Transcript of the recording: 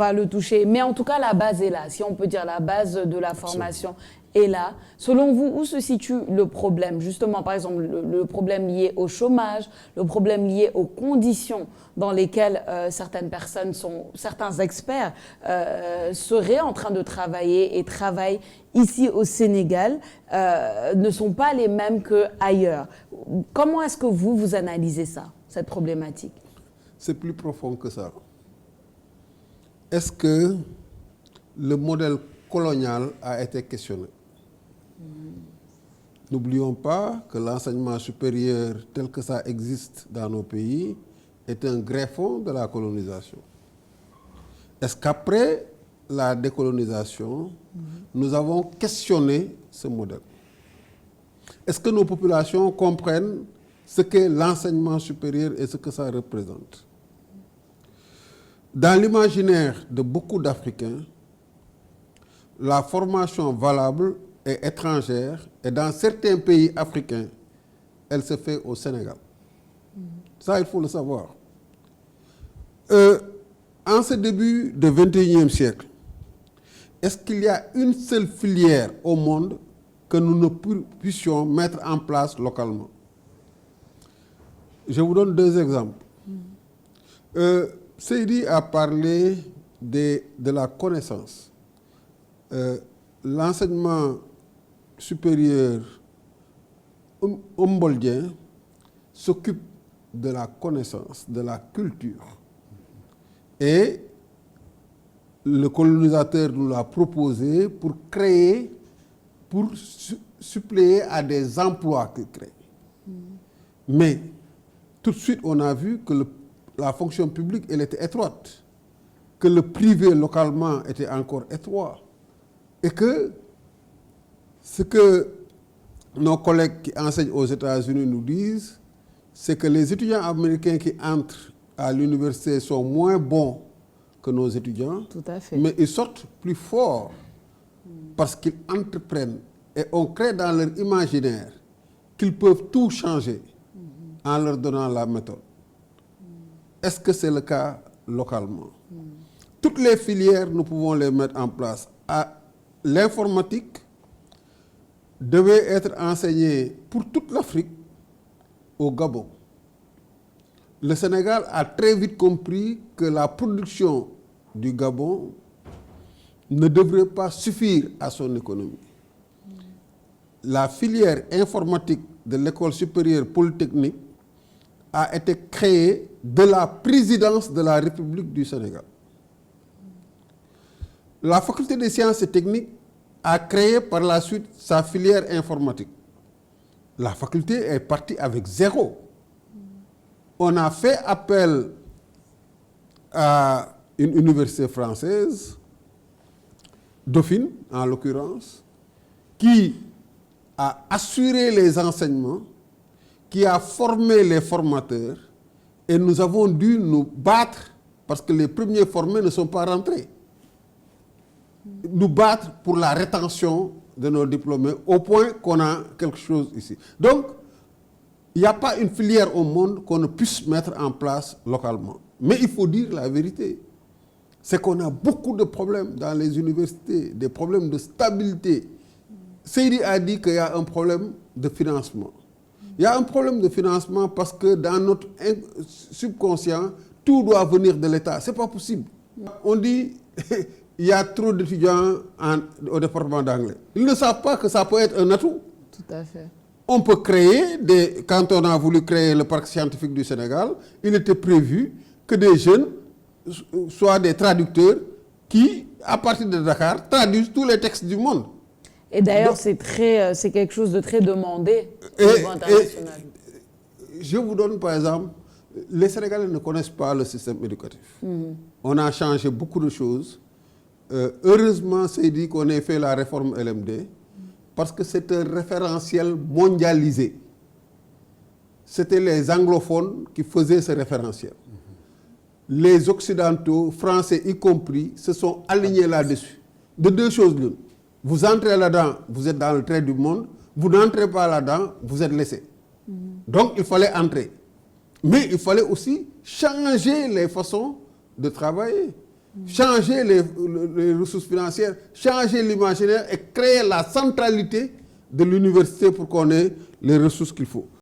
On va le toucher. Mais en tout cas, la base est là. Si on peut dire la base de la formation est là. Selon vous, où se situe le problème? Justement, par exemple, le problème lié au chômage, le problème lié aux conditions dans lesquelles certaines personnes certains experts seraient en train de travailler et travaillent ici au Sénégal, ne sont pas les mêmes qu'ailleurs. Comment est-ce que vous analysez ça, cette problématique? C'est plus profond que ça. Est-ce que le modèle colonial a été questionné? N'oublions pas que l'enseignement supérieur tel que ça existe dans nos pays est un greffon de la colonisation. Est-ce qu'après la décolonisation, nous avons questionné ce modèle? Est-ce que nos populations comprennent ce qu'est l'enseignement supérieur et ce que ça représente? Dans l'imaginaire de beaucoup d'Africains, la formation valable est étrangère et dans certains pays africains, elle se fait au Sénégal. Ça, il faut le savoir. En ce début du XXIe siècle, est-ce qu'il y a une seule filière au monde que nous ne puissions mettre en place localement? Je vous donne deux exemples. Seydi a parlé de la connaissance. L'enseignement supérieur humboldtien s'occupe de la connaissance, de la culture. Et le colonisateur nous l'a proposé pour créer, pour suppléer à des emplois qu'il crée. Mais tout de suite, on a vu que la fonction publique, elle était étroite, que le privé localement était encore étroit. Et que ce que nos collègues qui enseignent aux États-Unis nous disent, c'est que les étudiants américains qui entrent à l'université sont moins bons que nos étudiants. Tout à fait. Mais ils sortent plus forts parce qu'ils entreprennent et on crée dans leur imaginaire qu'ils peuvent tout changer en leur donnant la méthode. Est-ce que c'est le cas localement? Toutes les filières, nous pouvons les mettre en place. L'informatique devait être enseignée pour toute l'Afrique au Gabon. Le Sénégal a très vite compris que la production du Gabon ne devrait pas suffire à son économie. La filière informatique de l'École supérieure polytechnique a été créée de la présidence de la République du Sénégal. La faculté des sciences et techniques a créé par la suite sa filière informatique. La faculté est partie avec zéro. On a fait appel à une université française, Dauphine en l'occurrence, qui a assuré les enseignements, qui a formé les formateurs, et nous avons dû nous battre parce que les premiers formés ne sont pas rentrés. Nous battre pour la rétention de nos diplômés au point qu'on a quelque chose ici. Donc, il n'y a pas une filière au monde qu'on ne puisse mettre en place localement. Mais il faut dire la vérité. C'est qu'on a beaucoup de problèmes dans les universités, des problèmes de stabilité. Seydi a dit qu'il y a un problème de financement. Il y a un problème de financement parce que dans notre subconscient, tout doit venir de l'État. Ce n'est pas possible. On dit il y a trop d'étudiants au département d'anglais. Ils ne savent pas que ça peut être un atout. Tout à fait. On peut créer, quand on a voulu créer le parc scientifique du Sénégal, il était prévu que des jeunes soient des traducteurs qui, à partir de Dakar, traduisent tous les textes du monde. Et d'ailleurs, c'est quelque chose de très demandé au niveau international. Je vous donne par exemple, les Sénégalais ne connaissent pas le système éducatif. On a changé beaucoup de choses. Heureusement, c'est dit qu'on ait fait la réforme LMD parce que c'est un référentiel mondialisé. C'était les anglophones qui faisaient ce référentiel. Les occidentaux, français y compris, se sont alignés là-dessus. De deux choses l'une. Vous entrez là-dedans, vous êtes dans le trait du monde. Vous n'entrez pas là-dedans, vous êtes laissé. Donc, il fallait entrer. Mais il fallait aussi changer les façons de travailler. changer les ressources financières, changer l'imaginaire et créer la centralité de l'université pour qu'on ait les ressources qu'il faut.